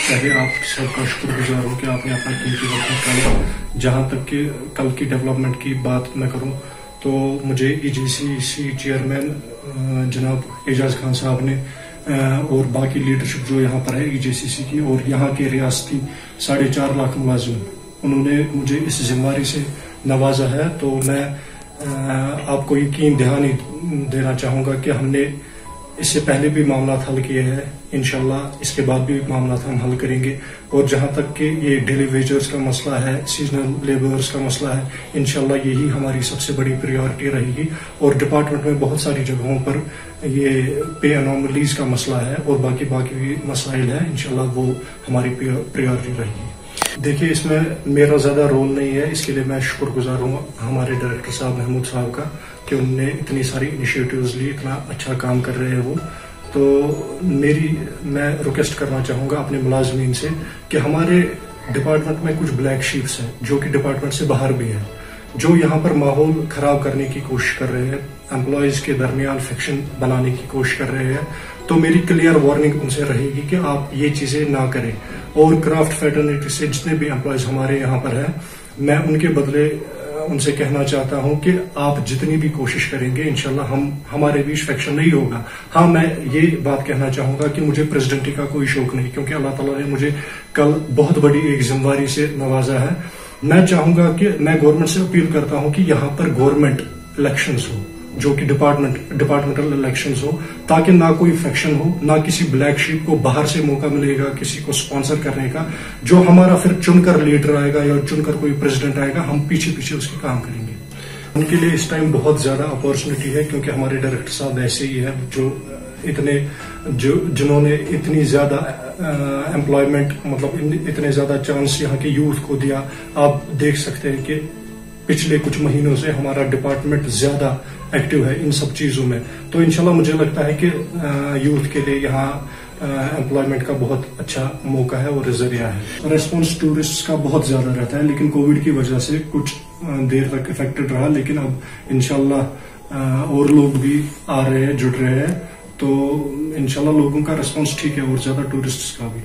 پہلے آپ سب کا شکر گزار ہوں کہ آپ نے اپنا قیمتی وقت نکالا. جہاں تک کہ کل کی ڈیولپمنٹ کی بات میں کروں تو مجھے EGCC چیئرمین جناب اعجاز خان صاحب نے اور باقی لیڈرشپ جو یہاں پر ہے EGCC کی اور یہاں کے ریاستی 4.5 لاکھ ملازم, انہوں نے مجھے اس ذمہ داری سے نوازا ہے. تو میں آپ کو یقین دہانی دینا چاہوں گا کہ ہم نے اس سے پہلے بھی معاملات حل کیے ہیں. انشاءاللہ اس کے بعد بھی معاملات ہم حل کریں گے. اور جہاں تک کہ یہ ڈیلی ویجرز کا مسئلہ ہے, سیزنل لیبرز کا مسئلہ ہے, انشاءاللہ یہی ہماری سب سے بڑی پریورٹی رہے گی. اور ڈپارٹمنٹ میں بہت ساری جگہوں پر یہ پے انوملیز کا مسئلہ ہے اور باقی بھی مسائل ہیں, انشاءاللہ وہ ہماری پریورٹی رہے گی. دیکھیے, اس میں میرا زیادہ رول نہیں ہے. اس کے لیے میں شکر گزار ہوں ہمارے ڈائریکٹر صاحب محمود صاحب کا کہ انہوں نے اتنی ساری انیشیٹوز لی, اتنا اچھا کام کر رہے ہیں وہ. تو میں ریکویسٹ کرنا چاہوں گا اپنے ملازمین سے کہ ہمارے ڈپارٹمنٹ میں کچھ بلیک شیپس ہیں جو کہ ڈپارٹمنٹ سے باہر بھی ہیں, جو یہاں پر ماحول خراب کرنے کی کوشش کر رہے ہیں, امپلائیز کے درمیان فیکشن بنانے کی کوشش کر رہے ہیں. تو میری کلیئر وارننگ ان سے رہے گی کہ آپ یہ چیزیں نہ کریں. اور کرافٹ فیٹرنیٹی سے جتنے بھی امپلائیز ہمارے یہاں پر ہیں, میں ان کے بدلے ان سے کہنا چاہتا ہوں کہ آپ جتنی بھی کوشش کریں گے انشاءاللہ ہمارے بیچ فیکشن نہیں ہوگا. ہاں, میں یہ بات کہنا چاہوں گا کہ مجھے پریزیڈنٹی کا کوئی شوق نہیں, کیونکہ اللہ تعالیٰ نے مجھے کل بہت بڑی ایک ذمہ داری سے نوازا ہے. میں چاہوں گا کہ میں گورنمنٹ سے اپیل کرتا ہوں کہ یہاں پر گورنمنٹ الیکشنز ہو, جو کہ ڈپارٹمنٹل الیکشنز ہو, تاکہ نہ کوئی فیکشن ہو, نہ کسی بلیک شیپ کو باہر سے موقع ملے گا کسی کو سپانسر کرنے کا. جو ہمارا پھر چن کر لیڈر آئے گا یا چن کر کوئی پریزیڈنٹ آئے گا, ہم پیچھے اس کے کام کریں گے. ان کے لیے اس ٹائم بہت زیادہ اپارچونیٹی ہے, کیونکہ ہمارے ڈائریکٹر صاحب ایسے ہی ہے جنہوں نے اتنی زیادہ امپلائمنٹ, مطلب اتنے زیادہ چانس یہاں کے یوتھ کو دیا. آپ دیکھ سکتے ہیں کہ پچھلے کچھ مہینوں سے ہمارا ڈپارٹمنٹ زیادہ ایکٹیو ہے ان سب چیزوں میں. تو انشاءاللہ مجھے لگتا ہے کہ یوتھ کے لیے یہاں امپلائمنٹ کا بہت اچھا موقع ہے اور ذریعہ ہے. ریسپانس ٹورسٹ کا بہت زیادہ رہتا ہے, لیکن کووڈ کی وجہ سے کچھ دیر تک افیکٹڈ رہا, لیکن اب انشاءاللہ اور لوگ بھی آ رہے ہیں, جڑ رہے ہیں. تو انشاءاللہ لوگوں کا ریسپانس ٹھیک ہے اور زیادہ ٹورسٹ کا بھی.